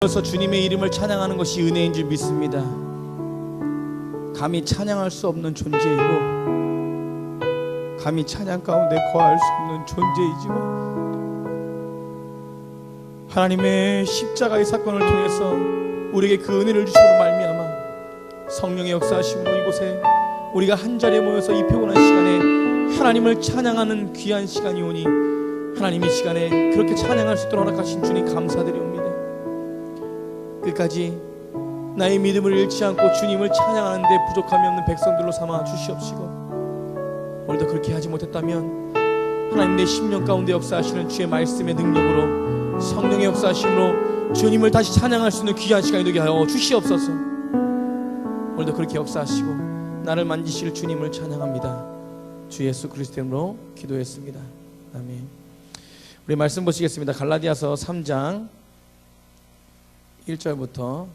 붙들어서 주님의 이름을 찬양하는 것이 은혜인 줄 믿습니다. 감히 찬양할 수 없는 존재이고 감히 찬양 가운데 거할 수 없는 존재이지만 하나님의 십자가의 사건을 통해서 우리에게 그 은혜를 주심으로 말미암아 성령의 역사하심으로 이곳에 우리가 한자리에 모여서 이 피곤한 시간에 하나님을 찬양하는 귀한 시간이 오니 하나님 이 시간에 그렇게 찬양할 수 있도록 허락하신 주님 감사드립니다. 끝까지 나의 믿음을 잃지 않고 주님을 찬양하는 데 부족함이 없는 백성들로 삼아 주시옵시고, 오늘도 그렇게 하지 못했다면 하나님 내 심령 가운데 역사하시는 주의 말씀의 능력으로 성령의 역사하심으로 주님을 다시 찬양할 수 있는 귀한 시간이 되게 하여 주시옵소서. 오늘도 그렇게 역사하시고 나를 만지실 주님을 찬양합니다. 주 예수 그리스도 이름으로 기도했습니다. 아멘. 우리 말씀 보시겠습니다. 갈라디아서 3장 1절부터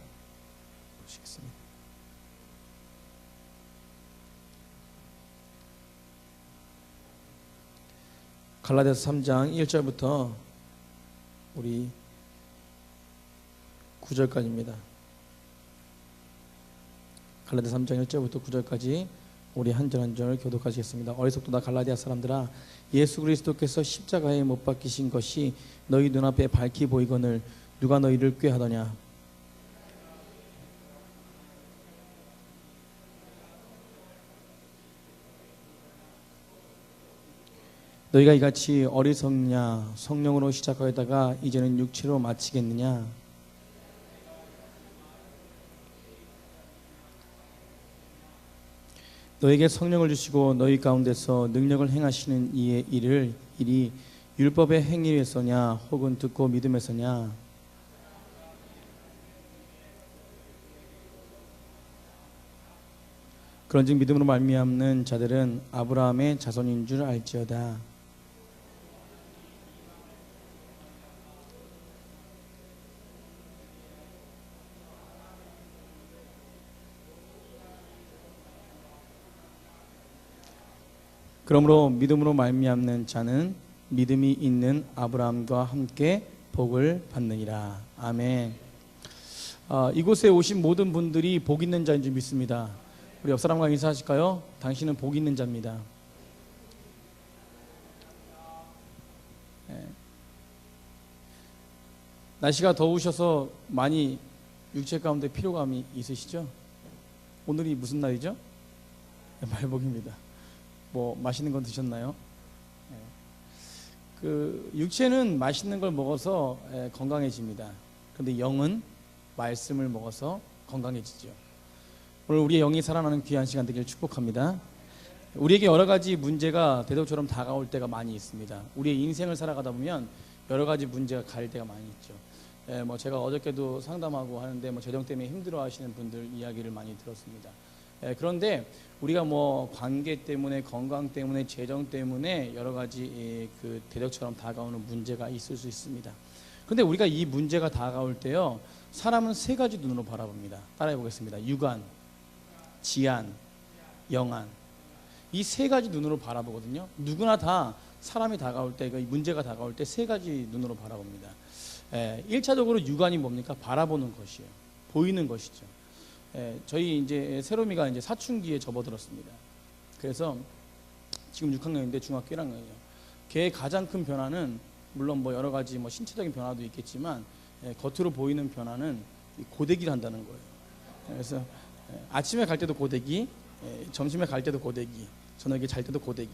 보시겠습니다. 갈라디아서 3장 1절부터 우리 9절까지입니다. 갈라디아서 3장 1절부터 9절까지 우리 한 절 한 절 교독하시겠습니다. 어리석도다 갈라디아 사람들아, 예수 그리스도께서 십자가에 못 박히신 것이 너희 눈앞에 밝히 보이거늘 누가 너희를 꾀하더냐. 너희가 이같이 어리석냐. 성령으로 시작하였다가 이제는 육체로 마치겠느냐. 너에게 성령을 주시고 너희 가운데서 능력을 행하시는 이의 일이 율법의 행위에서냐 혹은 듣고 믿음에서냐. 그런즉 믿음으로 말미암는 자들은 아브라함의 자손인 줄 알지어다. 그러므로 믿음으로 말미암는 자는 믿음이 있는 아브라함과 함께 복을 받느니라. 아멘. 이곳에 오신 모든 분들이 복 있는 자인 줄 믿습니다. 우리 옆 사람과 인사하실까요? 당신은 복 있는 자입니다. 날씨가 더우셔서 많이 육체 가운데 피로감이 있으시죠? 오늘이 무슨 날이죠? 말복입니다. 뭐 맛있는 건 드셨나요? 그 육체는 맛있는 걸 먹어서 건강해집니다. 그런데 영은 말씀을 먹어서 건강해지죠. 오늘 우리의 영이 살아나는 귀한 시간 되기를 축복합니다. 우리에게 여러 가지 문제가 대도처럼 다가올 때가 많이 있습니다. 우리의 인생을 살아가다 보면 여러 가지 문제가 가릴 때가 많이 있죠. 뭐 제가 어저께도 상담하고 하는데 뭐 재정 때문에 힘들어하시는 분들 이야기를 많이 들었습니다. 그런데 우리가 뭐 관계 때문에, 건강 때문에, 재정 때문에 여러 가지 그 대적처럼 다가오는 문제가 있을 수 있습니다. 그런데 우리가 이 문제가 다가올 때요, 사람은 세 가지 눈으로 바라봅니다. 따라해 보겠습니다. 육안, 지안, 영안. 이 세 가지 눈으로 바라보거든요. 누구나 다 사람이 다가올 때, 문제가 다가올 때 세 가지 눈으로 바라봅니다. 1차적으로 육안이 뭡니까? 바라보는 것이에요. 보이는 것이죠. 저희 이제 세롬이가 이제 사춘기에 접어들었습니다. 그래서 지금 6학년인데 중학교 1학년이에요. 걔의 가장 큰 변화는 물론 뭐 여러 가지 뭐 신체적인 변화도 있겠지만 겉으로 보이는 변화는 고데기를 한다는 거예요. 그래서 아침에 갈 때도 고데기, 점심에 갈 때도 고데기, 저녁에 잘 때도 고데기.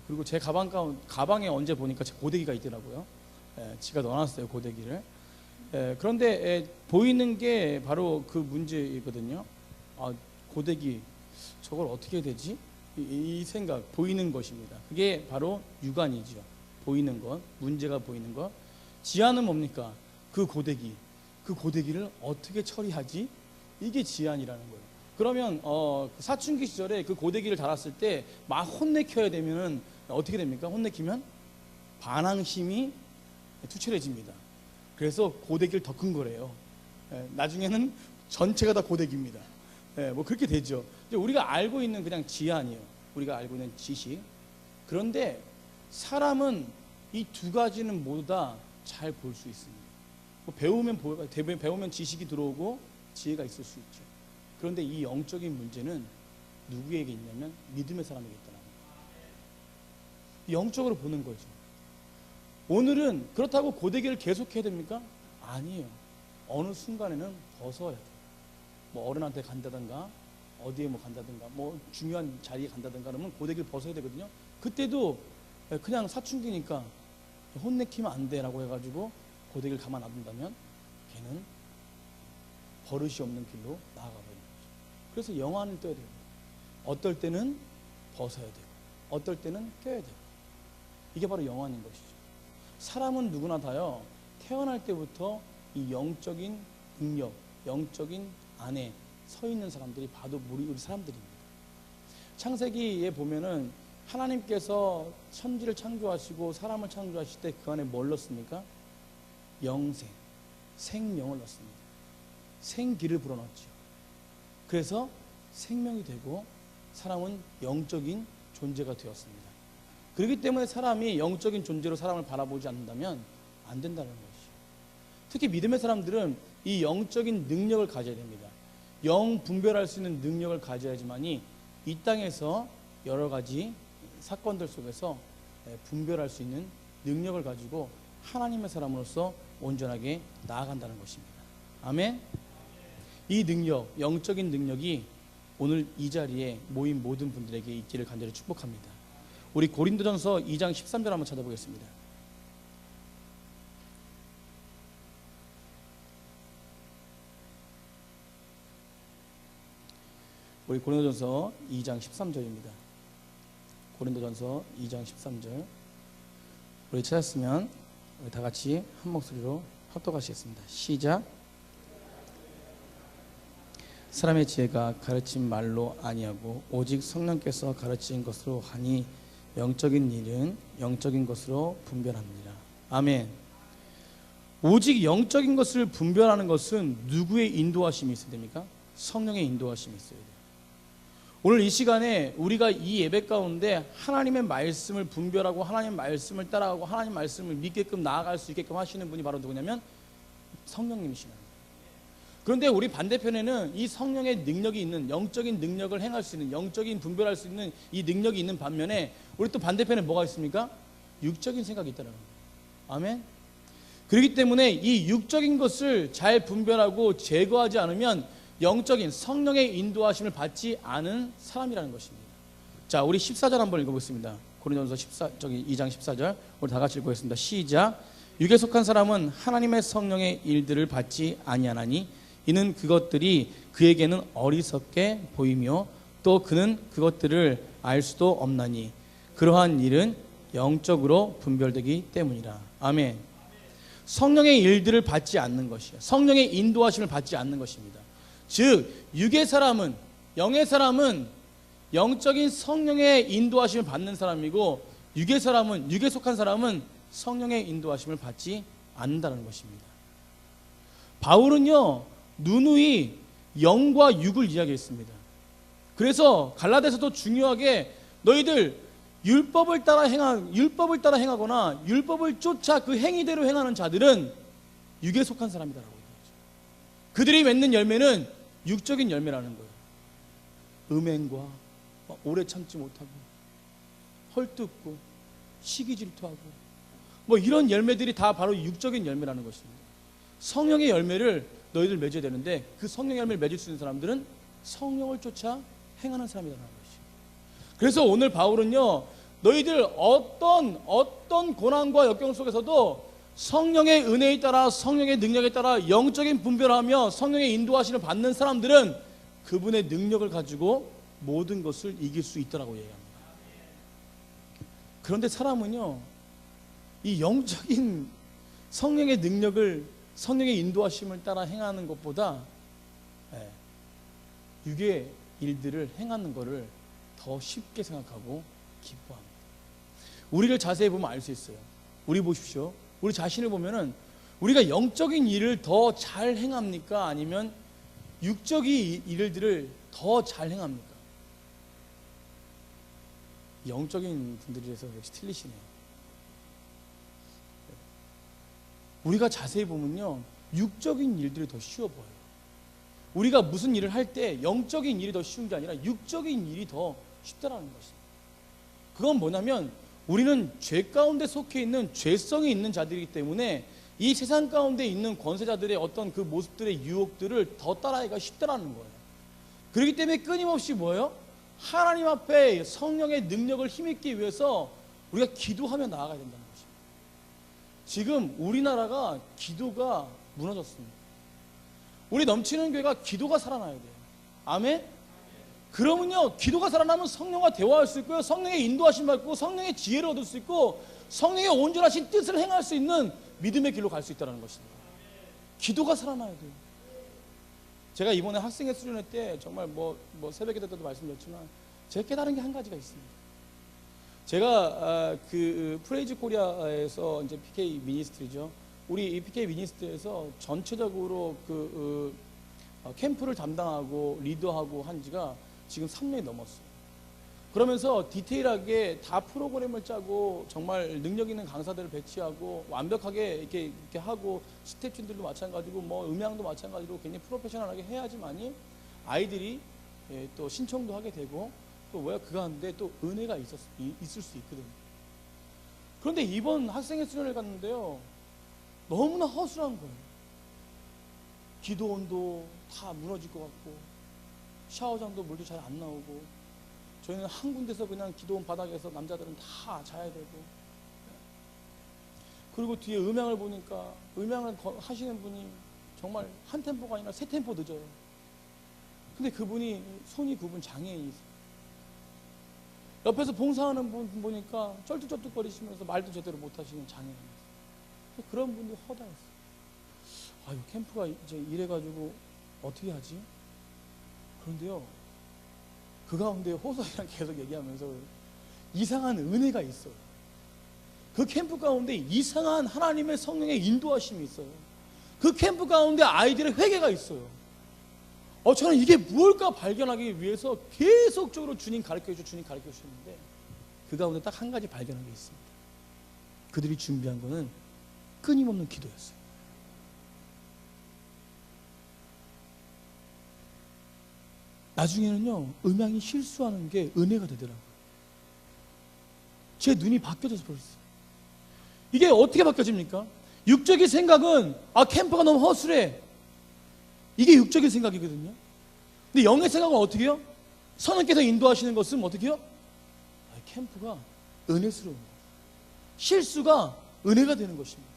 그리고 제 가방에 언제 보니까 제 고데기가 있더라고요. 지가 넣어놨어요, 고데기를. 그런데 보이는 게 바로 그 문제이거든요. 고데기 저걸 어떻게 해야 되지? 이 생각, 보이는 것입니다. 그게 바로 육안이죠. 보이는 것, 문제가 보이는 것. 지안은 뭡니까? 그 고데기를 어떻게 처리하지? 이게 지안이라는 거예요. 그러면 사춘기 시절에 그 고데기를 달았을 때 막 혼내켜야 되면은 어떻게 됩니까? 혼내키면 반항심이 투철해집니다. 그래서 고데기를 더 큰 거래요. 나중에는 전체가 다 고데기입니다. 뭐 그렇게 되죠. 우리가 알고 있는 그냥 지안이에요. 우리가 알고 있는 지식. 그런데 사람은 이 두 가지는 모두 다 잘 볼 수 있습니다. 뭐 배우면 지식이 들어오고 지혜가 있을 수 있죠. 그런데 이 영적인 문제는 누구에게 있냐면 믿음의 사람에게 있더라고요. 영적으로 보는 거죠. 오늘은 그렇다고 고데기를 계속해야 됩니까? 아니에요. 어느 순간에는 벗어야 돼요. 뭐 어른한테 간다든가 어디에 뭐 간다든가 뭐 중요한 자리에 간다든가 그러면 고데기를 벗어야 되거든요. 그때도 그냥 사춘기니까 혼내키면 안 돼라고 해가지고 고데기를 가만 놔둔다면 걔는 버릇이 없는 길로 나아가 버리는 거죠. 그래서 영안을 떠야 돼요. 어떨 때는 벗어야 되고 어떨 때는 껴야 되고 이게 바로 영안인 것이죠. 사람은 누구나 다요 태어날 때부터 이 영적인 능력, 영적인 안에 서 있는 사람들이 바로 우리 사람들입니다. 창세기에 보면은 하나님께서 천지를 창조하시고 사람을 창조하실 때 그 안에 뭘 넣습니까? 영생, 생명을 넣습니다. 생기를 불어넣었죠. 그래서 생명이 되고 사람은 영적인 존재가 되었습니다. 그렇기 때문에 사람이 영적인 존재로 사람을 바라보지 않는다면 안 된다는 것이죠. 특히 믿음의 사람들은 이 영적인 능력을 가져야 됩니다. 영 분별할 수 있는 능력을 가져야지만이 이 땅에서 여러 가지 사건들 속에서 분별할 수 있는 능력을 가지고 하나님의 사람으로서 온전하게 나아간다는 것입니다. 아멘. 이 능력, 영적인 능력이 오늘 이 자리에 모인 모든 분들에게 있기를 간절히 축복합니다. 우리 고린도전서 2장 13절 한번 찾아보겠습니다. 우리 고린도전서 2장 13절입니다. 고린도전서 2장 13절. 우리 찾았으면 우리 다 같이 한 목소리로 합독하시겠습니다. 시작. 사람의 지혜가 가르친 말로 아니하고 오직 성령께서 가르친 것으로 하니 영적인 일은 영적인 것으로 분별합니다. 아멘. 오직 영적인 것을 분별하는 것은 누구의 인도하심이 있어야 됩니까? 성령의 인도하심이 있어야 돼요. 오늘 이 시간에 우리가 이 예배 가운데 하나님의 말씀을 분별하고 하나님의 말씀을 따라가고 하나님의 말씀을 믿게끔 나아갈 수 있게끔 하시는 분이 바로 누구냐면 성령님이시는 거예요. 그런데 우리 반대편에는 이 성령의 능력이 있는 영적인 능력을 행할 수 있는 영적인 분별할 수 있는 이 능력이 있는 반면에 우리 또 반대편에 뭐가 있습니까? 육적인 생각이 있다는 거예요. 아멘. 그렇기 때문에 이 육적인 것을 잘 분별하고 제거하지 않으면 영적인 성령의 인도하심을 받지 않은 사람이라는 것입니다. 자, 우리 14절 한번 읽어보겠습니다. 고린도전서 2장 14절 우리 다 같이 읽어보겠습니다. 시작. 육에 속한 사람은 하나님의 성령의 일들을 받지 아니하나니 이는 그것들이 그에게는 어리석게 보이며 또 그는 그것들을 알 수도 없나니 그러한 일은 영적으로 분별되기 때문이라. 아멘. 성령의 일들을 받지 않는 것이에요. 성령의 인도하심을 받지 않는 것입니다. 즉 육의 사람은 영의 사람은 영적인 성령의 인도하심을 받는 사람이고 육의 사람은 육에 속한 사람은 성령의 인도하심을 받지 않는다는 것입니다. 바울은요 누누이 영과 육을 이야기했습니다. 그래서 갈라디아서도 중요하게 너희들 율법을 따라 행하거나 율법을 쫓아 그 행위대로 행하는 자들은 육에 속한 사람이다라고 얘기하죠. 그들이 맺는 열매는 육적인 열매라는 거예요. 음행과 오래 참지 못하고 헐뜯고 시기 질투하고 뭐 이런 열매들이 다 바로 육적인 열매라는 것입니다. 성령의 열매를 너희들 맺어야 되는데 그 성령의 열매를 맺을 수 있는 사람들은 성령을 쫓아 행하는 사람이라는 것이죠. 그래서 오늘 바울은요 너희들 어떤 고난과 역경 속에서도 성령의 은혜에 따라 성령의 능력에 따라 영적인 분별하며 성령의 인도하심을 받는 사람들은 그분의 능력을 가지고 모든 것을 이길 수 있다라고 얘기합니다. 그런데 사람은요 이 영적인 성령의 능력을 성령의 인도하심을 따라 행하는 것보다 육의 일들을 행하는 것을 더 쉽게 생각하고 기뻐합니다. 우리를 자세히 보면 알 수 있어요. 우리 보십시오. 우리 자신을 보면은 우리가 영적인 일을 더 잘 행합니까? 아니면 육적인 일들을 더 잘 행합니까? 영적인 분들이라서 역시 틀리시네요. 우리가 자세히 보면요 육적인 일들이 더 쉬워 보여요. 우리가 무슨 일을 할 때 영적인 일이 더 쉬운 게 아니라 육적인 일이 더 쉽다라는 것입니다. 그건 뭐냐면 우리는 죄 가운데 속해 있는 죄성이 있는 자들이기 때문에 이 세상 가운데 있는 권세자들의 어떤 그 모습들의 유혹들을 더 따라하기가 쉽다라는 거예요. 그렇기 때문에 끊임없이 뭐예요? 하나님 앞에 성령의 능력을 힘입기 위해서 우리가 기도하며 나아가야 된다는 것입니다. 지금 우리나라가 기도가 무너졌습니다. 우리 넘치는 교회가 기도가 살아나야 돼요. 아멘? 그러면요, 기도가 살아나면 성령과 대화할 수 있고요, 성령의 인도하심 받고 성령의 지혜를 얻을 수 있고 성령의 온전하신 뜻을 행할 수 있는 믿음의 길로 갈 수 있다는 것입니다. 기도가 살아나야 돼요. 제가 이번에 학생회 수련회 때 정말 뭐 새벽 기도 때도 말씀드렸지만 제가 깨달은 게 한 가지가 있습니다. 제가 그 프레이즈 코리아에서 이제 PK 미니스트리죠. 우리 이 PK 미니스트리에서 전체적으로 캠프를 담당하고 리더하고 한 지가 지금 3년이 넘었어요. 그러면서 디테일하게 다 프로그램을 짜고 정말 능력 있는 강사들을 배치하고 완벽하게 이렇게 하고 스태프진들도 마찬가지고 뭐 음향도 마찬가지로 굉장히 프로페셔널하게 해야지만이 아이들이 또 신청도 하게 되고 또 뭐야 그 가운데 또 은혜가 있을 수 있거든요. 그런데 이번 학생회 수련을 갔는데요, 너무나 허술한 거예요. 기도원도 다 무너질 것 같고 샤워장도 물도 잘 안 나오고 저희는 한 군데서 그냥 기도원 바닥에서 남자들은 다 자야 되고, 그리고 뒤에 음향을 보니까 음향을 하시는 분이 정말 한 템포가 아니라 3템포 늦어요. 근데 그분이 손이 굽은 장애인이세요. 옆에서 봉사하는 분 보니까 쩔뚝쩔뚝거리시면서 말도 제대로 못하시는 장애인이세요. 그런 분들이 허다했어요. 아유, 캠프가 이제 이래가지고 어떻게 하지? 그런데요, 그 가운데 호소이랑 계속 얘기하면서 이상한 은혜가 있어요. 그 캠프 가운데 이상한 하나님의 성령의 인도하심이 있어요. 그 캠프 가운데 아이들의 회개가 있어요. 저는 이게 무엇일까 발견하기 위해서 계속적으로 주님 가르쳐주셨는데 그 가운데 딱 한 가지 발견한 게 있습니다. 그들이 준비한 거는 끊임없는 기도였어요. 나중에는요, 음향이 실수하는 게 은혜가 되더라고요. 제 눈이 바뀌어져서 버렸어요. 이게 어떻게 바뀌어집니까? 육적인 생각은 캠프가 너무 허술해, 이게 육적인 생각이거든요. 근데 영의 생각은 어떻게 해요? 성령께서 인도하시는 것은 어떻게 해요? 캠프가 은혜스러운 거예요. 실수가 은혜가 되는 것입니다.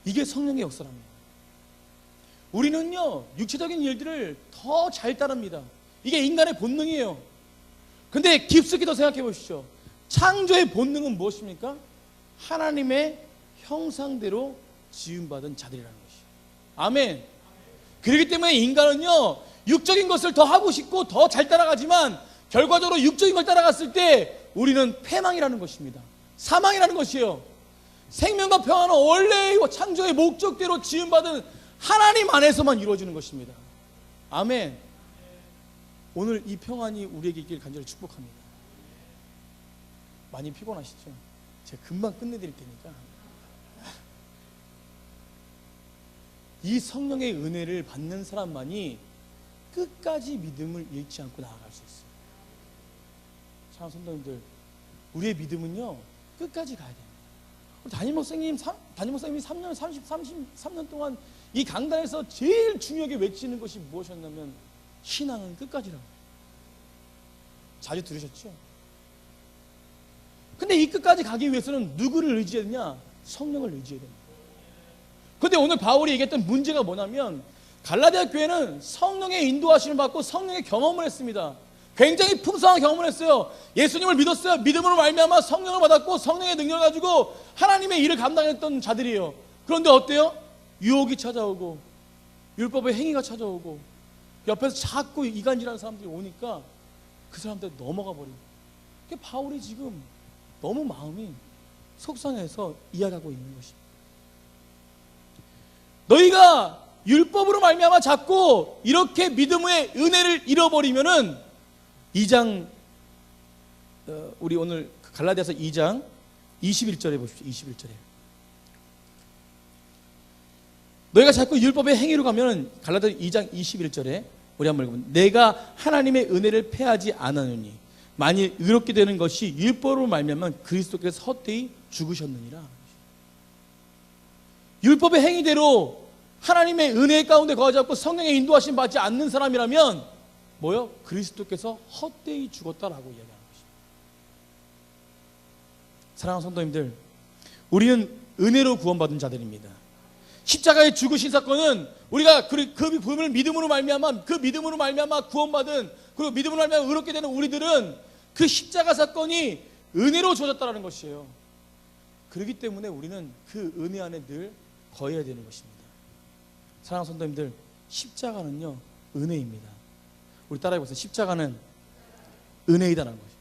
이게 성령의 역사랍니다. 우리는요, 육체적인 일들을 더 잘 따릅니다. 이게 인간의 본능이에요. 근데 깊숙이 더 생각해 보십시오. 창조의 본능은 무엇입니까? 하나님의 형상대로 지음받은 자들이라는 것이에요. 아멘. 그렇기 때문에 인간은요, 육적인 것을 더 하고 싶고 더 잘 따라가지만 결과적으로 육적인 걸 따라갔을 때 우리는 패망이라는 것입니다. 사망이라는 것이에요. 생명과 평안은 원래 창조의 목적대로 지음받은 하나님 안에서만 이루어지는 것입니다. 아멘. 오늘 이 평안이 우리에게 있길 간절히 축복합니다. 많이 피곤하시죠? 제가 금방 끝내드릴 테니까. 이 성령의 은혜를 받는 사람만이 끝까지 믿음을 잃지 않고 나아갈 수 있어요. 사랑하는 성도님들, 우리의 믿음은요, 끝까지 가야 됩니다. 담임 목사님이 33년 동안 이 강단에서 제일 중요하게 외치는 것이 무엇이었냐면 신앙은 끝까지라고. 자주 들으셨죠? 근데 이 끝까지 가기 위해서는 누구를 의지해야 되냐? 성령을 의지해야 됩니다. 근데 오늘 바울이 얘기했던 문제가 뭐냐면 갈라디아 교회는 성령의 인도하심을 받고 성령의 경험을 했습니다. 굉장히 풍성한 경험을 했어요. 예수님을 믿었어요. 믿음으로 말미암아 성령을 받았고 성령의 능력을 가지고 하나님의 일을 감당했던 자들이에요. 그런데 어때요? 유혹이 찾아오고 율법의 행위가 찾아오고 옆에서 자꾸 이간질하는 사람들이 오니까 그 사람들 넘어가 버리고. 바울이 지금 너무 마음이 속상해서 이야기하고 있는 것입니다. 너희가 율법으로 말미암아 자꾸 이렇게 믿음의 은혜를 잃어버리면은 2장 우리 오늘 갈라디아서 2장 21절에 보십시오. 21절에 너희가 자꾸 율법의 행위로 가면 갈라디아 2장 21절에 우리 한번 읽어보면 내가 하나님의 은혜를 패하지 않았느니 만일 의롭게 되는 것이 율법으로 말미암으면 그리스도께서 헛되이 죽으셨느니라. 율법의 행위대로 하나님의 은혜 가운데 거하지 않고 성령의 인도하심 받지 않는 사람이라면 뭐요? 그리스도께서 헛되이 죽었다라고 이야기하는 것입니다. 사랑하는 성도님들, 우리는 은혜로 구원받은 자들입니다. 십자가에 죽으신 사건은 우리가 그 부분을 믿음으로 말미암아 구원받은, 그리고 믿음으로 말미암아 의롭게 되는 우리들은 그 십자가 사건이 은혜로 주어졌다는 것이에요. 그렇기 때문에 우리는 그 은혜 안에 늘 거해야 되는 것입니다. 사랑하는 성도님들, 십자가는요 은혜입니다. 우리 따라해보세요. 십자가는 은혜이다라는 것이죠.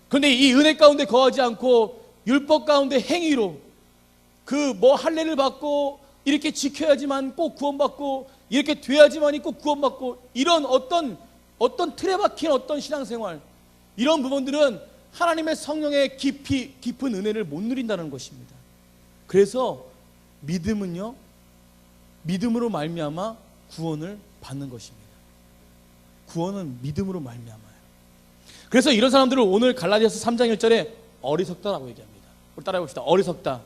그런데 이 은혜 가운데 거하지 않고 율법 가운데 행위로 그 뭐 할례를 받고 이렇게 지켜야지만 꼭 구원받고 이렇게 돼야지만 꼭 구원받고 이런 어떤 틀에 박힌 어떤 신앙생활, 이런 부분들은 하나님의 성령의 깊은 은혜를 못 누린다는 것입니다. 그래서 믿음은요 믿음으로 말미암아 구원을 받는 것입니다. 구원은 믿음으로 말미암아요. 그래서 이런 사람들을 오늘 갈라디아서 3장 1절에 어리석다라고 얘기합니다. 우리 따라해봅시다. 어리석다.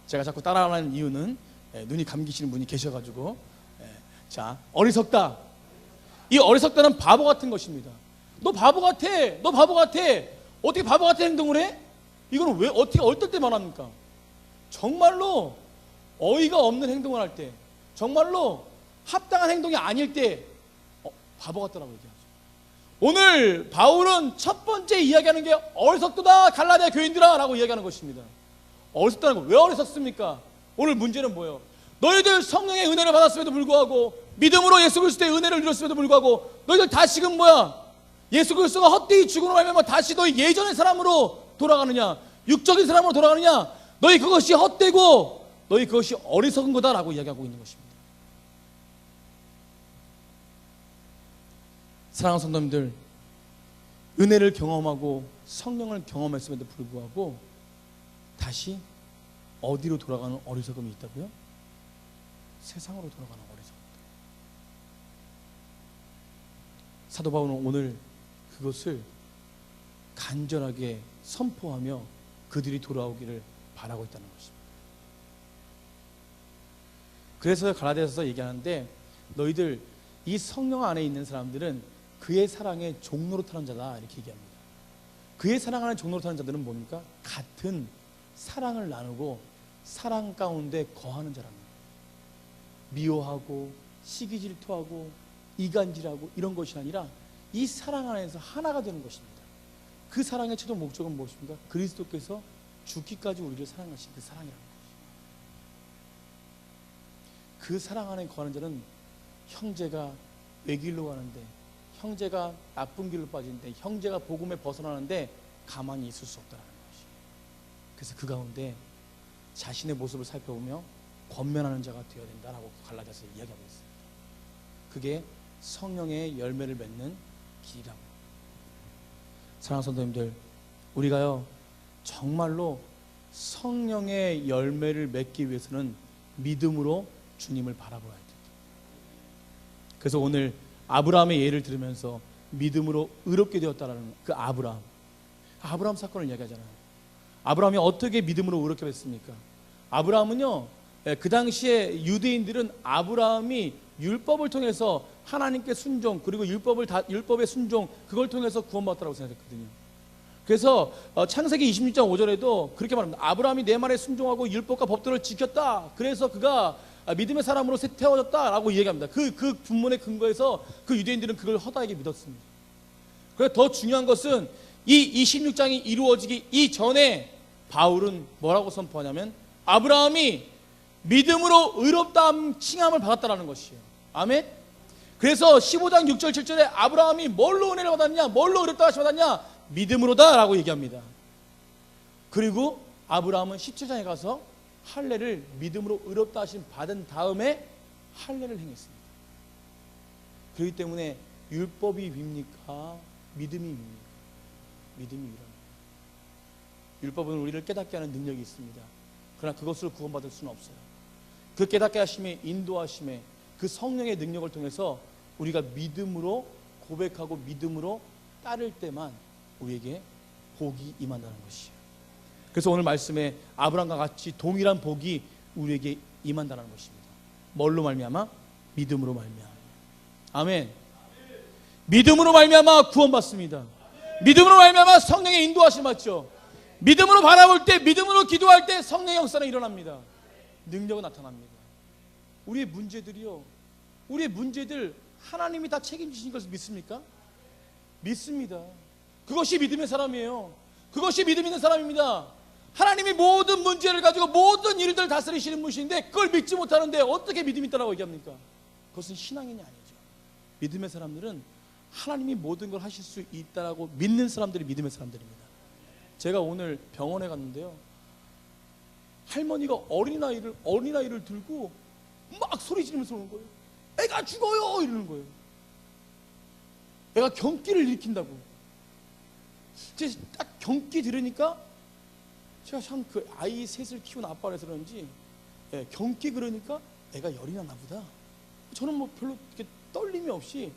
제가 자꾸 따라하는 이유는 눈이 감기시는 분이 계셔가지고, 자, 어리석다. 이 어리석다는 바보 같은 것입니다. 너 바보 같아. 너 바보 같아. 어떻게 바보 같은 행동을 해? 이거는 왜 어떻게 어떨 때 말합니까? 정말로 어이가 없는 행동을 할 때, 정말로 합당한 행동이 아닐 때 바보 같다라고 얘기하죠. 오늘 바울은 첫 번째 이야기하는 게 어리석도다 갈라디아 교인들아 라고 이야기하는 것입니다. 어리석다는 거 왜 어리석습니까? 오늘 문제는 뭐예요? 너희들 성령의 은혜를 받았음에도 불구하고 믿음으로 예수 그리스도의 은혜를 누렸음에도 불구하고 너희들 다시금 예수 그리스도가 헛되이 죽음으로 말미암아 다시 너희 예전의 사람으로 돌아가느냐, 육적인 사람으로 돌아가느냐, 너희 그것이 헛되고 너희 그것이 어리석은 거다라고 이야기하고 있는 것입니다. 사랑하는 성도님들, 은혜를 경험하고 성령을 경험했음에도 불구하고 다시 어디로 돌아가는 어리석음이 있다고요? 세상으로 돌아가는 어리석음. 사도 바울은 오늘 그것을 간절하게 선포하며 그들이 돌아오기를 바라고 있다는 것입니다. 그래서 갈라디아서서 얘기하는데 너희들 이 성령 안에 있는 사람들은 그의 사랑의 종로로 타는 자다 이렇게 얘기합니다. 그의 사랑 안에 종로로 타는 자들은 뭡니까? 같은 사랑을 나누고 사랑 가운데 거하는 자랍니다. 미워하고 시기 질투하고 이간질하고 이런 것이 아니라 이 사랑 안에서 하나가 되는 것입니다. 그 사랑의 최종 목적은 무엇입니까? 그리스도께서 죽기까지 우리를 사랑하신 그 사랑이라는 것입니다. 그 사랑 안에 거하는 자는 형제가 외길로 가는데, 형제가 나쁜 길로 빠지는데, 형제가 복음에 벗어나는데 가만히 있을 수 없다는 것이에요. 그래서 그 가운데 자신의 모습을 살펴보며 권면하는 자가 되어야 된다라고 갈라디아서 이야기하고 있습니다. 그게 성령의 열매를 맺는 길이라고. 사랑하는 성도님들, 우리가요 정말로 성령의 열매를 맺기 위해서는 믿음으로 주님을 바라보아야 됩니다. 그래서 오늘 아브라함의 예를 들으면서 믿음으로 의롭게 되었다라는 그 아브라함 사건을 이야기하잖아요. 아브라함이 어떻게 믿음으로 의롭게 됐습니까? 아브라함은요 그 당시에 유대인들은 아브라함이 율법을 통해서 하나님께 순종, 그리고 율법의 순종, 그걸 통해서 구원받았다고 생각했거든요. 그래서 창세기 26장 5절에도 그렇게 말합니다. 아브라함이 내 말에 순종하고 율법과 법도를 지켰다. 그래서 그가 믿음의 사람으로 태워졌다라고 이야기합니다. 그 분문의 근거에서 그 유대인들은 그걸 허다하게 믿었습니다. 그래서 더 중요한 것은 이 26장이 이루어지기 이전에 바울은 뭐라고 선포하냐면 아브라함이 믿음으로 의롭다함 칭함을 받았다라는 것이에요. 아멘. 그래서 15장 6절 7절에 아브라함이 뭘로 은혜를 받았냐, 뭘로 의롭다 하심 받았냐, 믿음으로다 라고 얘기합니다. 그리고 아브라함은 17장에 가서 할례를 믿음으로 의롭다 하심 받은 다음에 할례를 행했습니다. 그렇기 때문에 율법이 밉니까? 믿음이 밉니까? 믿음이 위랍니다. 율법은 우리를 깨닫게 하는 능력이 있습니다. 그러나 그것을 구원받을 수는 없어요. 그 깨닫게 하심에 인도하심에 그 성령의 능력을 통해서 우리가 믿음으로 고백하고 믿음으로 따를 때만 우리에게 복이 임한다는 것이에요. 그래서 오늘 말씀에 아브라함과 같이 동일한 복이 우리에게 임한다는 것입니다. 뭘로 말미암아? 믿음으로 말미암아. 아멘. 믿음으로 말미암아 구원받습니다. 믿음으로 말미암아 성령의 인도하심 받죠. 믿음으로 바라볼 때, 믿음으로 기도할 때 성령의 역사는 일어납니다. 능력은 나타납니다. 우리의 문제들이요, 우리의 문제들 하나님이 다 책임지신 것을 믿습니까? 믿습니다. 그것이 믿음의 사람이에요. 그것이 믿음 있는 사람입니다. 하나님이 모든 문제를 가지고 모든 일들을 다스리시는 분이신데 그걸 믿지 못하는데 어떻게 믿음이 있다고 얘기합니까? 그것은 신앙인이 아니죠. 믿음의 사람들은 하나님이 모든 걸 하실 수 있다고 믿는 사람들이 믿음의 사람들입니다. 제가 오늘 병원에 갔는데요, 할머니가 어린아이를 들고 막 소리 지르면서 오는 거예요. 애가 죽어요 이러는 거예요. 애가 경기를 일으킨다고. 제가 딱 경기 들으니까 제가 참 그 아이 셋을 키운 아빠라서 그런지 경기 그러니까 애가 열이 나나 보다. 저는 뭐 별로 이렇게 떨림이 없이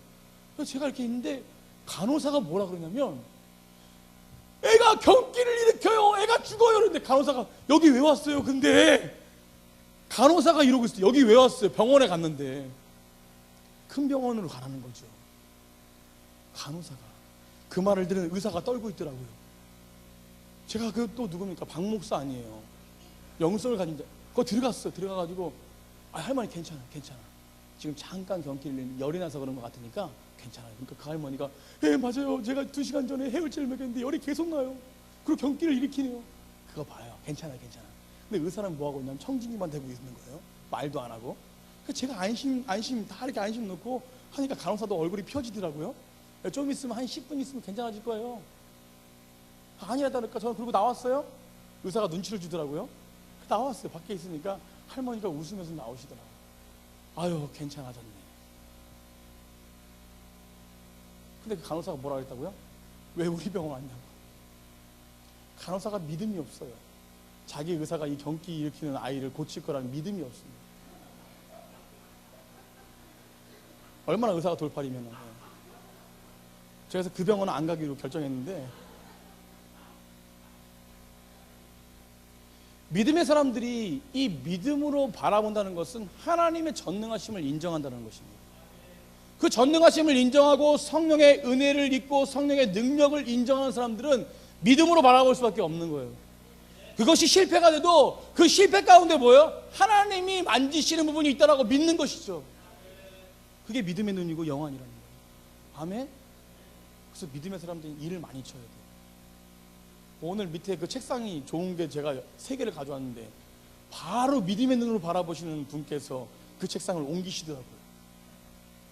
제가 이렇게 있는데 간호사가 뭐라 그러냐면 애가 경기를 일으켜요, 애가 죽어요. 그런데 간호사가 여기 왜 왔어요? 근데 간호사가 이러고 있어요. 여기 왜 왔어요? 병원에 갔는데. 큰 병원으로 가라는 거죠. 간호사가. 그 말을 들은 의사가 떨고 있더라고요. 제가 그 또 누굽니까? 박 목사 아니에요. 영성을 가진 자. 그거 들어갔어요. 들어가가지고 할머니 괜찮아. 지금 잠깐 경기를 열이 나서 그런 것 같으니까 괜찮아요. 그러니까 그 할머니가 맞아요. 제가 2시간 전에 해열제를 먹였는데 열이 계속 나요. 그리고 경기를 일으키네요. 그거 봐요. 괜찮아요. 근데 의사는 뭐하고 있냐면 청진기만 대고 있는 거예요. 말도 안 하고. 제가 안심 다 이렇게 안심 넣고 하니까 간호사도 얼굴이 펴지더라고요. 좀 있으면 한 10분 있으면 괜찮아질 거예요. 아니라다니까 저는 그러고 나왔어요. 의사가 눈치를 주더라고요. 나왔어요. 밖에 있으니까 할머니가 웃으면서 나오시더라고요. 아유, 괜찮아졌네. 근데 그 간호사가 뭐라 그랬다고요? 왜 우리 병원 왔냐고. 간호사가 믿음이 없어요. 자기 의사가 이 경기 일으키는 아이를 고칠 거라는 믿음이 없습니다. 얼마나 의사가 돌팔이면. 그래서 그 병원은 안 가기로 결정했는데, 믿음의 사람들이 이 믿음으로 바라본다는 것은 하나님의 전능하심을 인정한다는 것입니다. 그 전능하심을 인정하고 성령의 은혜를 입고 성령의 능력을 인정하는 사람들은 믿음으로 바라볼 수밖에 없는 거예요. 그것이 실패가 돼도 그 실패 가운데 뭐예요? 하나님이 만지시는 부분이 있다라고 믿는 것이죠. 그게 믿음의 눈이고 영안이라는 거예요. 아멘? 그래서 믿음의 사람들은 일을 많이 쳐야 돼요. 오늘 밑에 그 책상이 좋은 게 제가 3개를 가져왔는데 바로 믿음의 눈으로 바라보시는 분께서 그 책상을 옮기시더라고요.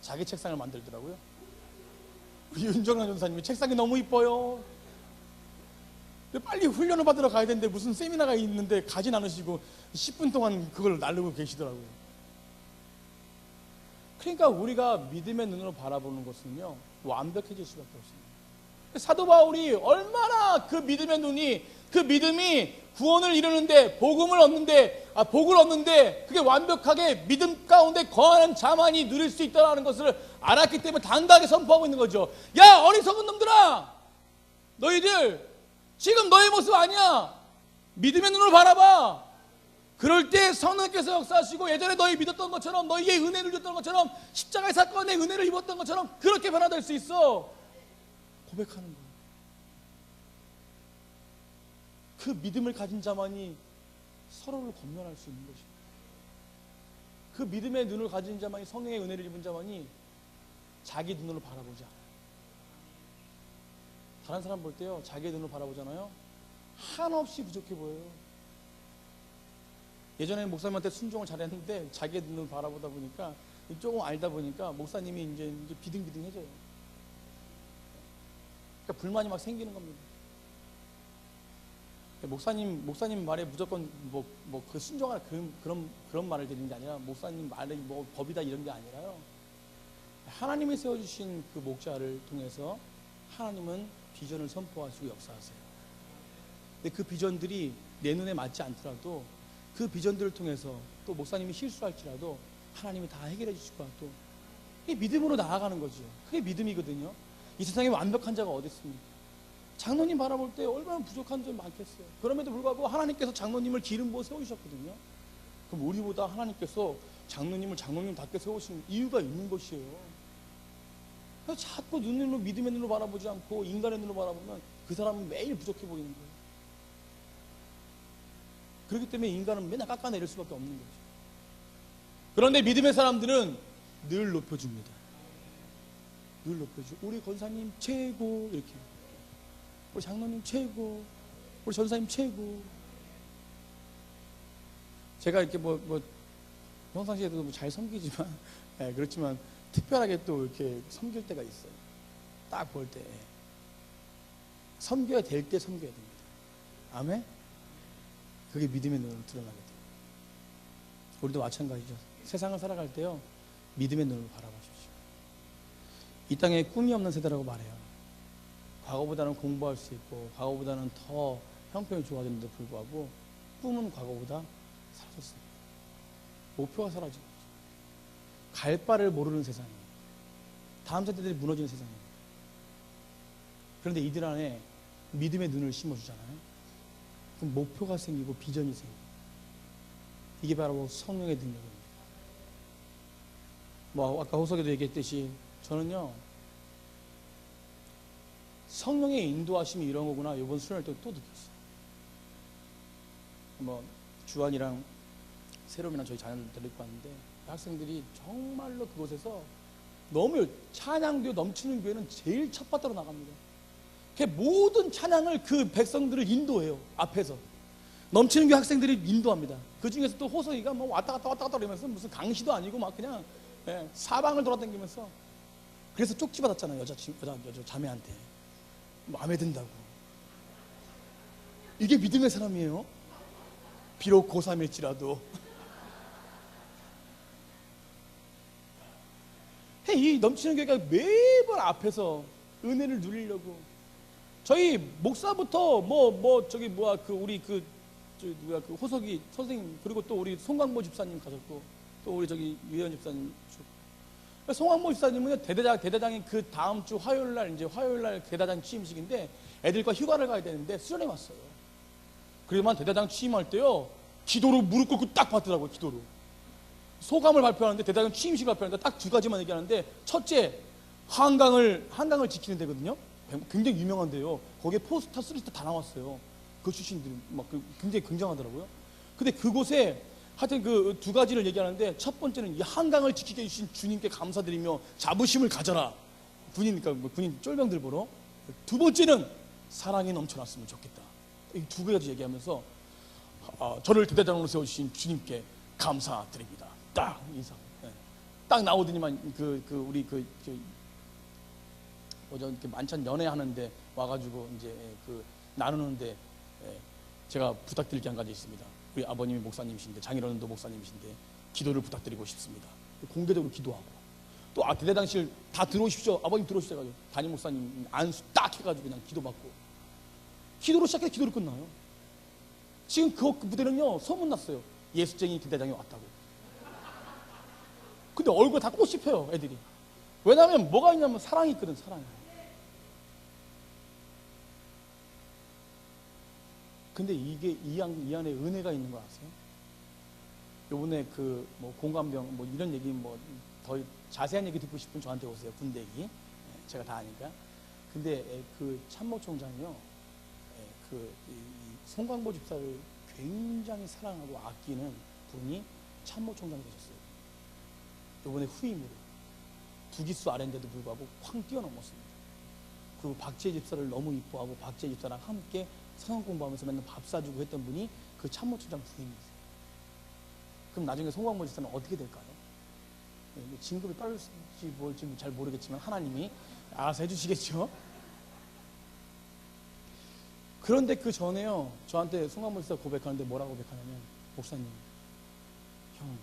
자기 책상을 만들더라고요. 우리 윤정란 전사님이 책상이 너무 이뻐요. 빨리 훈련을 받으러 가야 되는데 무슨 세미나가 있는데 가진 않으시고 10분 동안 그걸 나르고 계시더라고요. 그러니까 우리가 믿음의 눈으로 바라보는 것은요, 완벽해질 수밖에 없습니다. 사도 바울이 얼마나 그 믿음의 눈이, 그 믿음이 구원을 이루는데, 복을 얻는데 그게 완벽하게 믿음 가운데 거하는 자만이 누릴 수 있다는 것을 알았기 때문에 당당하게 선포하고 있는 거죠. 야, 어리석은 놈들아, 너희들 지금 너의 모습 아니야. 믿음의 눈으로 바라봐. 그럴 때 성령께서 역사하시고 예전에 너희 믿었던 것처럼, 너희의 은혜를 줬던 것처럼, 십자가의 사건의 은혜를 입었던 것처럼 그렇게 변화될 수 있어. 고백하는 거예요. 그 믿음을 가진 자만이 서로를 권면할 수 있는 것입니다. 그 믿음의 눈을 가진 자만이, 성령의 은혜를 입은 자만이 자기 눈으로 바라보지 않아요. 다른 사람 볼 때요, 자기의 눈으로 바라보잖아요, 한없이 부족해 보여요. 예전에 목사님한테 순종을 잘했는데 자기의 눈으로 바라보다 보니까, 조금 알다 보니까 목사님이 이제 비등비등해져요. 그러니까 불만이 막 생기는 겁니다. 목사님 말에 무조건 그 순종하라 그런 말을 드리는 게 아니라, 목사님 말에 뭐 법이다 이런 게 아니라요, 하나님이 세워주신 그 목자를 통해서 하나님은 비전을 선포하시고 역사하세요. 근데 그 비전들이 내 눈에 맞지 않더라도 그 비전들을 통해서 또 목사님이 실수할지라도 하나님이 다 해결해 주실 거야. 또 이게 믿음으로 나아가는 거죠. 그게 믿음이거든요. 이 세상에 완벽한 자가 어디 있습니까? 장로님 바라볼 때 얼마나 부족한 점이 많겠어요. 그럼에도 불구하고 하나님께서 장로님을 기름 부어 세우셨거든요. 그럼 우리보다 하나님께서 장로님을 장로님답게 세우신 이유가 있는 것이에요. 그래서 자꾸 눈으로 믿음의 눈으로 바라보지 않고 인간의 눈으로 바라보면 그 사람은 매일 부족해 보이는 거예요. 그렇기 때문에 인간은 맨날 깎아내릴 수밖에 없는 거죠. 그런데 믿음의 사람들은 늘 높여줍니다. 늘 높여주고 우리 권사님 최고 이렇게, 우리 장로님 최고, 우리 전사님 최고. 제가 이렇게 평상시에도 잘 섬기지만 그렇지만 특별하게 또 이렇게 섬길 때가 있어요. 딱 볼 때 섬겨야 될 때 섬겨야 됩니다. 아멘. 그게 믿음의 눈으로 드러나게 돼요. 우리도 마찬가지죠. 세상을 살아갈 때요, 믿음의 눈으로 바라보십시오. 이 땅에 꿈이 없는 세대라고 말해요. 과거보다는 공부할 수 있고 과거보다는 더 형편이 좋아졌는데도 불구하고 꿈은 과거보다 사라졌습니다. 목표가 사라진 거죠. 갈 바를 모르는 세상이에요. 다음 세대들이 무너지는 세상이에요. 그런데 이들 안에 믿음의 눈을 심어주잖아요. 그럼 목표가 생기고 비전이 생겨요. 이게 바로 성령의 능력입니다. 아까 호석에도 얘기했듯이 저는요, 성령의 인도하심이 이런 거구나 이번 수련회 때 또 느꼈어요. 주한이랑 세롬이랑 저희 자녀들 데리고 왔는데 학생들이 정말로 그곳에서 너무 찬양도 넘치는 교회는 제일 첫 바다로 나갑니다. 모든 찬양을 그 백성들을 인도해요. 앞에서 넘치는 교회 학생들이 인도합니다. 그 중에서 또 호석이가 왔다 갔다 그러면서 무슨 강시도 아니고 그냥 사방을 돌아다니면서, 그래서 쪽지 받았잖아요. 여자 자매한테 마음에 든다고. 이게 믿음의 사람이에요. 비록 고3일지라도. 이 넘치는 교회가 매번 앞에서 은혜를 누리려고, 저희 목사부터 우리 호석이 선생님, 그리고 또 우리 송광모 집사님 가셨고, 또 우리 유현 집사님. 송광모 집사님은 대대장이 그 다음 주 화요일날 대대장 취임식인데 애들과 휴가를 가야 되는데 수련회 왔어요. 그러지만 대대장 취임할 때요, 기도로 무릎 꿇고 딱 받더라고요. 기도로 소감을 발표하는데, 대대장 취임식 발표하는데 딱 두 가지만 얘기하는데, 첫째, 한강을 지키는 데거든요. 굉장히 유명한데요. 거기에 포스터, 쓰리스타 다 나왔어요. 그 출신들이 굉장히 굉장하더라고요. 근데 그곳에 하여튼 그 두 가지를 얘기하는데, 첫 번째는 이 한강을 지키게 해주신 주님께 감사드리며 자부심을 가져라. 군인 쫄병들 보러. 두 번째는 사랑이 넘쳐났으면 좋겠다. 이 두 가지 얘기하면서 저를 대대장으로 세워주신 주님께 감사드립니다. 딱 인사. 딱 나오더니만 우리 이렇게 만찬 연회하는데 와가지고 이제 나누는데 제가 부탁드릴 게 한 가지 있습니다. 우리 아버님이 목사님이신데, 장인어른도 목사님이신데 기도를 부탁드리고 싶습니다. 공개적으로 기도하고, 또 대대장실 다 들어오십시오. 아버님 들어오시죠. 해가지고 담임 목사님 안수 딱 해가지고 그냥 기도받고, 기도로 시작해서 기도로 끝나요. 지금 그 무대는요, 소문났어요. 예수쟁이 대대장이 왔다고. 근데 얼굴 다 꽃이 펴요, 애들이. 왜냐하면 뭐가 있냐면 사랑이 있거든, 사랑이. 근데 이게 이 안에 은혜가 있는 거 아세요? 요번에 공감병 이런 얘기 더 자세한 얘기 듣고 싶으면 저한테 오세요. 군대 얘기. 제가 다 아니까. 근데 그 참모총장이요, 이 송광보 집사를 굉장히 사랑하고 아끼는 분이 참모총장이 되셨어요. 요번에 후임으로. 두 기수 아래인데도 불구하고 확 뛰어넘었습니다. 그리고 박지혜 집사를 너무 이뻐하고 박지혜 집사랑 함께 성경 공부하면서 맨날 밥 사주고 했던 분이 그 참모총장 부임이세요. 그럼 나중에 송광모 집사는 어떻게 될까요? 진급이 빠를지 뭘지 잘 모르겠지만 하나님이 알아서 해주시겠죠. 그런데 그 전에요, 저한테 송광모 집사가 고백하는데 뭐라고 고백하냐면, 목사님, 형,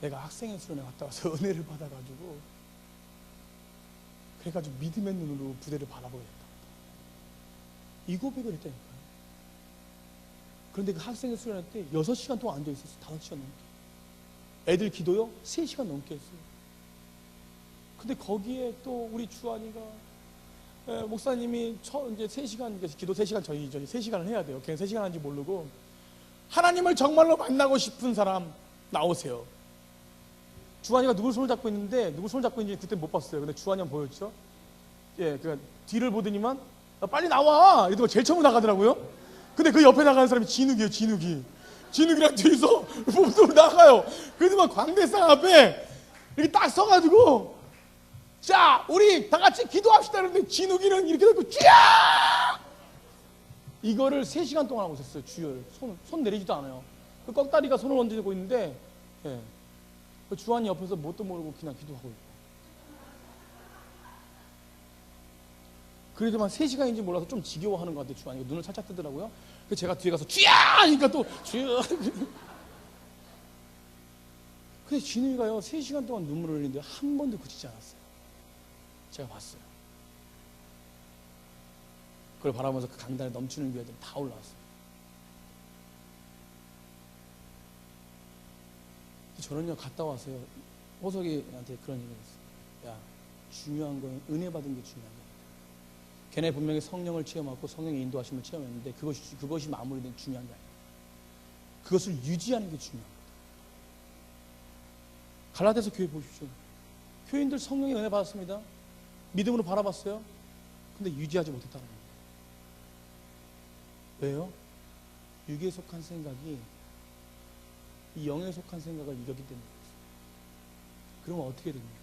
내가 학생회 수련회 갔다 와서 은혜를 받아가지고 그래가지고 믿음의 눈으로 부대를 바라보게 됐다. 이 고백을 했다니까요. 그런데 그 학생의 수련회 때 6시간 동안 앉아 있었어요. 5시간 넘게. 애들 기도요 3시간 넘게 했어요. 근데 거기에 또 우리 주한이가 목사님이 이제 3시간 기도 3시간 저희 3시간을 해야 돼요. 그냥 3시간 하는지 모르고 하나님을 정말로 만나고 싶은 사람 나오세요. 주한이가 누굴 손을 잡고 있는데 누굴 손을 잡고 있는지 그때 못 봤어요. 근데 주한이 형 보였죠? 예, 그 뒤를 보더니만 빨리 나와! 이러더니 제일 처음 나가더라고요. 근데 그 옆에 나가는 사람이 진욱이에요. 진욱이랑 뒤에서 몸으로 나가요. 그래서 막 광대상 앞에 이렇게 딱 서가지고 자, 우리 다 같이 기도합시다. 그런데 진욱이는 이렇게 되고 쥐야! 이거를 3시간 동안 하고 있었어요. 주열. 손 내리지도 않아요. 그 꺽다리가 손을 얹어주고 있는데 예. 그 주한이 옆에서 뭣도 모르고 그냥 기도하고 있고. 그래도만 3시간인지 몰라서 좀 지겨워하는 것 같아요. 주한이가 눈을 살짝 뜨더라고요. 그래서 제가 뒤에 가서 쥐야! 하니까 또 쥐야! 근데 진우이가요 3시간 동안 눈물을 흘리는데 한 번도 그치지 않았어요. 제가 봤어요. 그걸 바라보면서 그 강단에 넘치는 교회들 다 올라왔어요. 저는요 갔다 와서요 호석이한테 그런 얘기를 했어요. 야, 중요한 건 은혜 받은 게 중요한 거야. 걔네 분명히 성령을 체험하고 성령의 인도하심을 체험했는데 그것이 마무리된 중요한 게 아니에요. 그것을 유지하는 게 중요한 거예요. 갈라디아서 교회 보십시오. 교인들 성령의 은혜 받았습니다. 믿음으로 바라봤어요. 근데 유지하지 못했다는 거예요. 왜요? 육에 속한 생각이 이 영에 속한 생각을 이겼기 때문에. 그러면 어떻게 됩니까?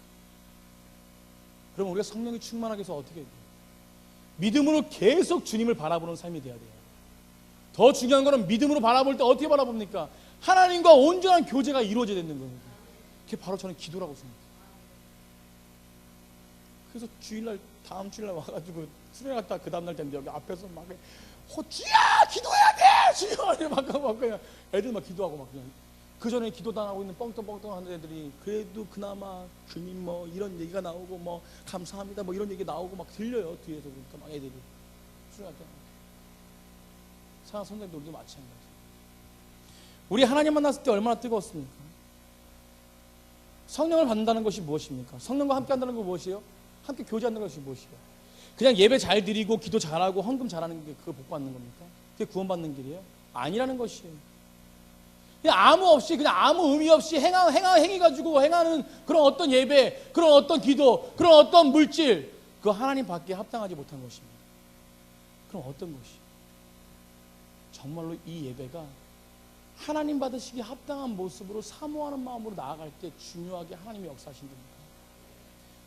그러면 우리가 성령이 충만하게 해서 어떻게 해야 돼요? 믿음으로 계속 주님을 바라보는 삶이 돼야 돼요. 더 중요한 거는 믿음으로 바라볼 때 어떻게 바라봅니까? 하나님과 온전한 교제가 이루어져야 되는 겁니다. 그게 바로 저는 기도라고 생각해요. 그래서 다음 주일날 와가지고 수련회 갔다 그 다음날 됐는데 여기 앞에서 막 주야 기도해야 돼! 주여! 막 그냥 애들 막 기도하고 막 그냥 그 전에 기도도 안 하고 있는 뻥떡뻥떡 하는 애들이 그래도 그나마 주님 뭐 이런 얘기가 나오고 뭐 감사합니다 뭐 이런 얘기 나오고 막 들려요. 뒤에서 그러니까 막 애들이 수련회 때 사랑 선생님도 우리도 마찬가지. 우리 하나님 만났을 때 얼마나 뜨거웠습니까? 성령을 받는다는 것이 무엇입니까? 성령과 함께 한다는 건 무엇이에요? 함께 교제한다는 것이 무엇이에요? 그냥 예배 잘 드리고 기도 잘하고 헌금 잘하는 게 그거 복 받는 겁니까? 그게 구원받는 길이에요? 아니라는 것이에요. 그냥 아무 의미 없이 행위 가지고 행하는 그런 어떤 예배, 그런 어떤 기도, 그런 어떤 물질, 그거 하나님 받기에 합당하지 못한 것입니다. 그럼 어떤 것이? 정말로 이 예배가 하나님 받으시기에 합당한 모습으로 사모하는 마음으로 나아갈 때 중요하게 하나님이 역사하신답니다.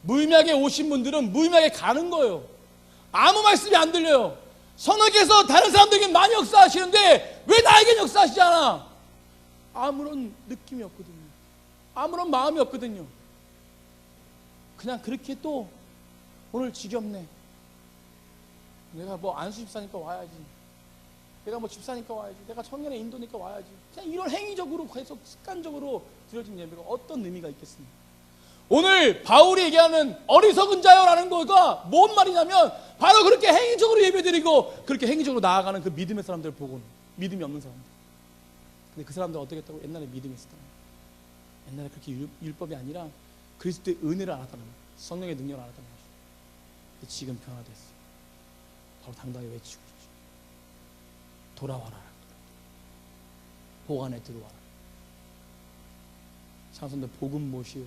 무의미하게 오신 분들은 무의미하게 가는 거예요. 아무 말씀이 안 들려요. 성령께서 다른 사람들에게 많이 역사하시는데 왜 나에겐 역사하시지 않아? 아무런 느낌이 없거든요. 아무런 마음이 없거든요. 그냥 그렇게 또 오늘 지겹네. 내가 뭐 안수 집사니까 와야지. 내가 뭐 집사니까 와야지. 내가 청년의 인도니까 와야지. 그냥 이런 행위적으로 계속 습관적으로 드려진 예배가 어떤 의미가 있겠습니까? 오늘 바울이 얘기하는 어리석은 자요라는 거가 뭔 말이냐면 바로 그렇게 행위적으로 예배드리고 그렇게 행위적으로 나아가는 그 믿음의 사람들을 보고는 믿음이 없는 사람들. 근데 그 사람들 어떻게 했다고? 옛날에 믿음이 있었다는 거예요. 옛날에 그렇게 율법이 아니라 그리스도의 은혜를 알았다는 거예요. 성령의 능력을 알았다는 거죠. 근데 지금 변화됐어요. 바로 당당히 외치고 있죠. 돌아와라. 복 안에 들어와라. 찬송대 복은 무엇이요?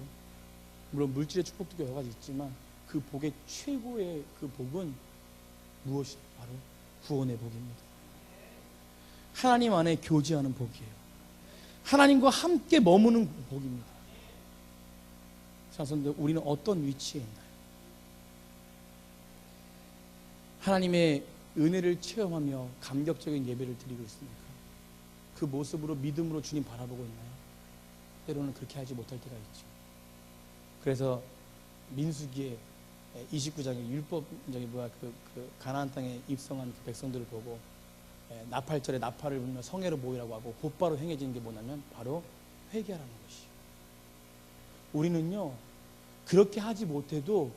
물론 물질의 축복도 여러 가지 있지만 그 복의 최고의 그 복은 무엇이요? 바로 구원의 복입니다. 하나님 안에 교제하는 복이에요. 하나님과 함께 머무는 복입니다. 찬송대 우리는 어떤 위치에 있나요? 하나님의 은혜를 체험하며 감격적인 예배를 드리고 있습니까? 그 모습으로 믿음으로 주님 바라보고 있나요? 때로는 그렇게 하지 못할 때가 있죠. 그래서 민수기의 29장의 율법적인 가나안 땅에 입성한 그 백성들을 보고 나팔절에 나팔을 불며 성회로 모이라고 하고 곧바로 행해지는 게 뭐냐면 바로 회개하라는 것이에요. 우리는요 그렇게 하지 못해도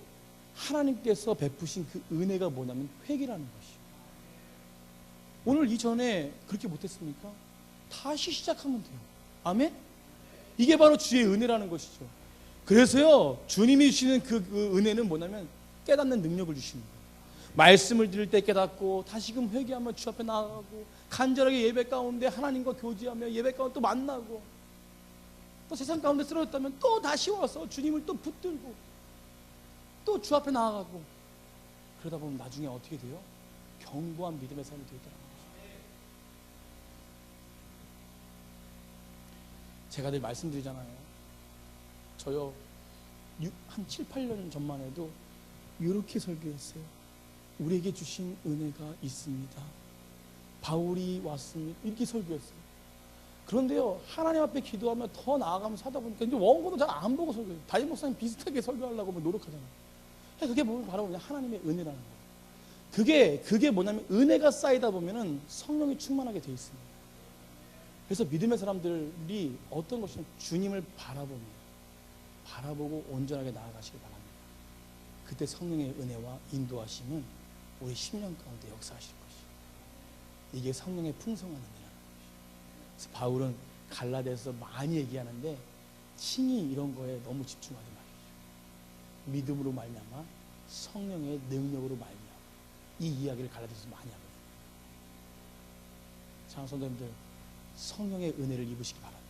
하나님께서 베푸신 그 은혜가 뭐냐면 회개라는 것이에요. 오늘 이전에 그렇게 못했습니까? 다시 시작하면 돼요. 아멘? 이게 바로 주의 은혜라는 것이죠. 그래서요, 주님이 주시는 그 은혜는 뭐냐면 깨닫는 능력을 주시는 거예요. 말씀을 들을 때 깨닫고 다시금 회개하며 주 앞에 나아가고 간절하게 예배 가운데 하나님과 교제하며 예배 가운데 또 만나고 또 세상 가운데 쓰러졌다면 또 다시 와서 주님을 또 붙들고 또 주 앞에 나아가고 그러다 보면 나중에 어떻게 돼요? 견고한 믿음의 삶이 되겠다는 거죠. 제가 늘 말씀드리잖아요. 저요 한 7, 8년 전만 해도 이렇게 설교했어요. 우리에게 주신 은혜가 있습니다. 바울이 왔습니다. 이렇게 설교했어요. 그런데요, 하나님 앞에 기도하며 더 나아가면서 하다 보니까 이제 원고도 잘 안 보고 설교해요. 담임 목사님 비슷하게 설교하려고 노력하잖아요. 그게 보면 바로 그냥 하나님의 은혜라는 거예요. 그게 뭐냐면 은혜가 쌓이다 보면은 성령이 충만하게 돼 있습니다. 그래서 믿음의 사람들이 어떤 것이든 주님을 바라보고 온전하게 나아가시기 바랍니다. 그때 성령의 은혜와 인도하심은 우리 10년 가운데 역사하실 것이에요. 이게 성령의 풍성한 은혜라는 것이에요. 그래서 바울은 갈라디아서 많이 얘기하는데 칭의 이런 거에 너무 집중하지 말이죠. 믿음으로 말미암아 성령의 능력으로 말미암아 이 이야기를 갈라디아서 많이 하거든요. 사랑하는 성도님들, 성령의 은혜를 입으시기 바랍니다.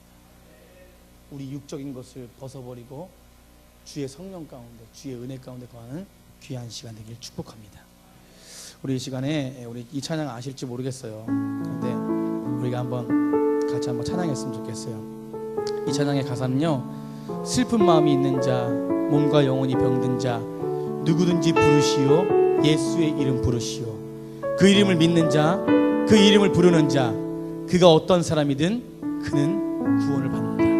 우리 육적인 것을 벗어버리고 주의 성령 가운데, 주의 은혜 가운데 거하는 귀한 시간 되길 축복합니다. 우리 이 시간에 우리 이 찬양 아실지 모르겠어요. 그런데 우리가 같이 한번 찬양했으면 좋겠어요. 이 찬양의 가사는요, 슬픈 마음이 있는 자, 몸과 영혼이 병든 자, 누구든지 부르시오, 예수의 이름 부르시오. 그 이름을 믿는 자, 그 이름을 부르는 자, 그가 어떤 사람이든 그는 구원을 받는다.